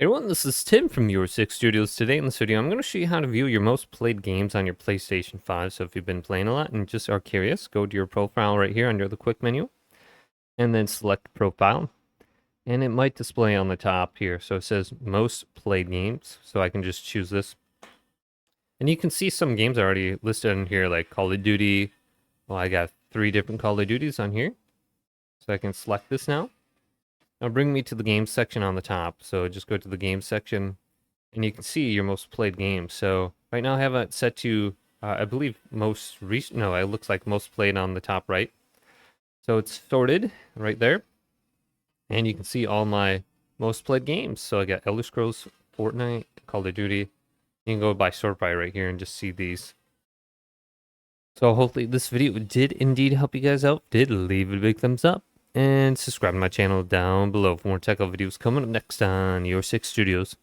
Hey everyone, this is Tim from Your Six Studios. Today in this video, I'm going to show you how to view your most played games on your PlayStation 5. So if you've been playing a lot and just are curious, go to your profile right here under the quick menu, and then select profile. And it might display on the top here. So it says most played games. So I can just choose this. And you can see some games already listed in here, like Call of Duty. Well, I got 3 different Call of Duties on here. So I can select this now. Now bring me to the games section on the top. So just go to the games section and you can see your most played games. So right now I have it set to, I believe most recent, no, it looks like most played on the top right. So it's sorted right there. And you can see all my most played games. So I got Elder Scrolls, Fortnite, Call of Duty. You can go by sort by right here and just see these. So hopefully this video did indeed help you guys out. Did leave it a big thumbs up. And subscribe to my channel down below for more tech videos coming up next on Your Six Studios.